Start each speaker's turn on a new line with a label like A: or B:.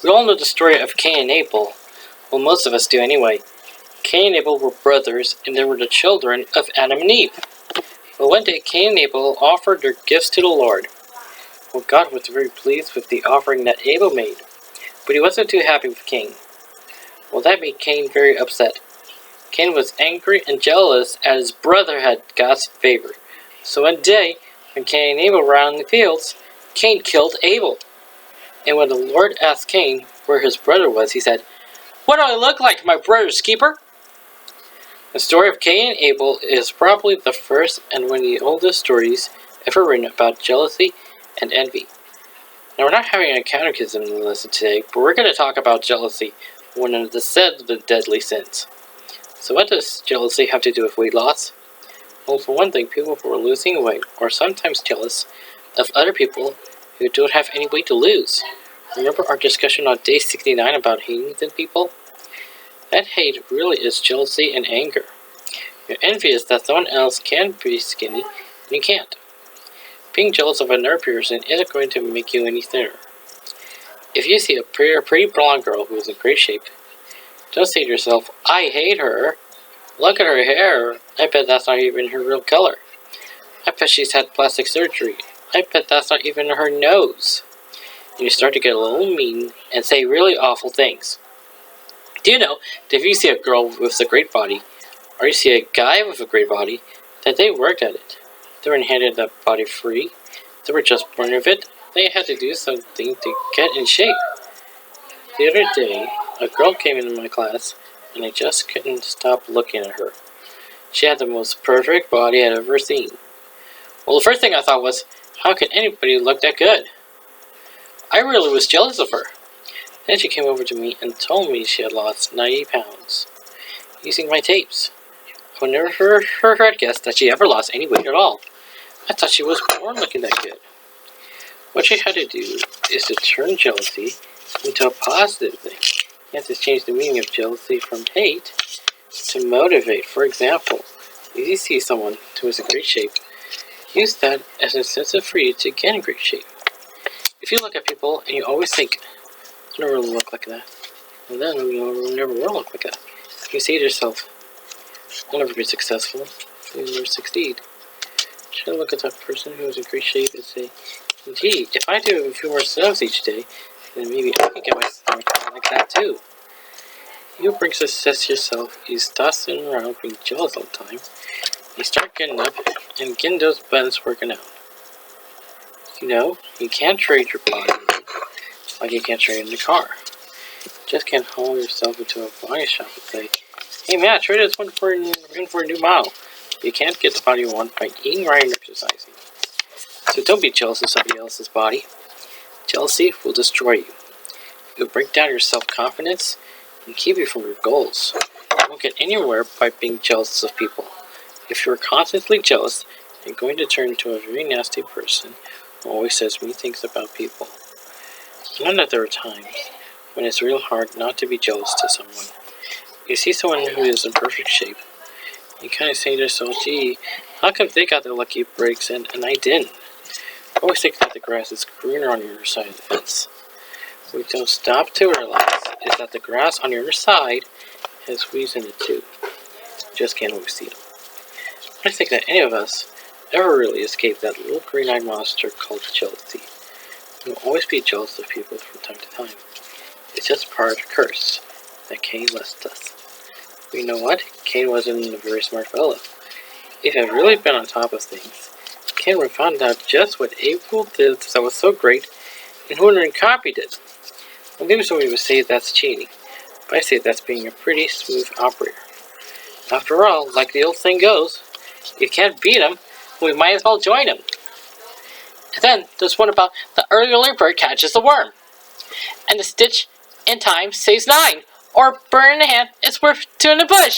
A: We all know the story of Cain and Abel. Well, most of us do anyway. Cain and Abel were brothers, and they were the children of Adam and Eve. Well, one day Cain and Abel offered their gifts to the Lord. Well, God was very pleased with the offering that Abel made, but he wasn't too happy with Cain. Well, that made Cain very upset. Cain was angry and jealous as his brother had God's favor. So one day, when Cain and Abel were out in the fields, Cain killed Abel. And when the Lord asked Cain where his brother was, he said, "What do I look like, my brother's keeper?" The story of Cain and Abel is probably the first and one of the oldest stories ever written about jealousy and envy. Now, we're not having a catechism lesson today, but we're going to talk about jealousy, one of the seven deadly sins. So what does jealousy have to do with weight loss? Well, for one thing, people who are losing weight are sometimes jealous of other people who don't have any weight to lose. Remember our discussion on day 69 about hating thin people? That hate really is jealousy and anger. You're envious that someone else can be skinny and you can't. Being jealous of another person isn't going to make you any thinner. If you see a pretty blonde girl who is in great shape, don't say to yourself, "I hate her. Look at her hair. I bet that's not even her real color. I bet she's had plastic surgery. I bet that's not even her nose." And you start to get a little mean and say really awful things. Do you know that if you see a girl with a great body, or you see a guy with a great body, that they worked at it? They weren't handed that body free. They were just born with it. They had to do something to get in shape. The other day, a girl came into my class, and I just couldn't stop looking at her. She had the most perfect body I'd ever seen. Well, the first thing I thought was, how could anybody look that good? I really was jealous of her. Then she came over to me and told me she had lost 90 pounds using my tapes. I would never had guessed that she ever lost any weight at all. I thought she was born looking that good. What she had to do is to turn jealousy into a positive thing. You have to change the meaning of jealousy from hate to motivate. For example, if you see someone who is in great shape, use that as an incentive for you to get in great shape. If you look at people and you always think, "I never really look like that," and then you never will look like that. You say to yourself, "I'll never be successful. I'll never succeed." Should I look at that person who is in great shape and say, "Gee, if I do a few more sit-ups each day, then maybe I can get my stomach like that too." You bring success to yourself. You stop sitting around being jealous all the time. You start getting up and getting those buttons working out. You know, you can't trade your body like you can't trade in a car. You just can't haul yourself into a body shop and say, "Hey man, trade this one for a new model." You can't get the body you want by eating right and exercising. So don't be jealous of somebody else's body. Jealousy will destroy you. It will break down your self-confidence and keep you from your goals. You won't get anywhere by being jealous of people. If you're constantly jealous, you're going to turn into a very nasty person who always says mean things about people. I know that there are times when it's real hard not to be jealous to someone. You see someone who is in perfect shape, you kind of say to yourself, "Gee, how come they got their lucky breaks and I didn't?" Always think that the grass is greener on your side of the fence. What we don't stop to realize is that the grass on your other side has weeds in it too. You just can't always see them. I think that any of us ever really escape that little green-eyed monster called jealousy. We will always be jealous of people from time to time. It's just part of the curse that Cain left us. But you know what? Cain wasn't a very smart fellow. If he had really been on top of things, Cain would have found out just what Abel did that was so great, and who would have copied it. Well, maybe somebody would say that's cheating, but I say that's being a pretty smooth operator. After all, like the old saying goes, if you can't beat him, we might as well join him. And then there's one about the early bird catches the worm, and the stitch in time saves 9, or burn in the hand, it's worth 2 in the bush.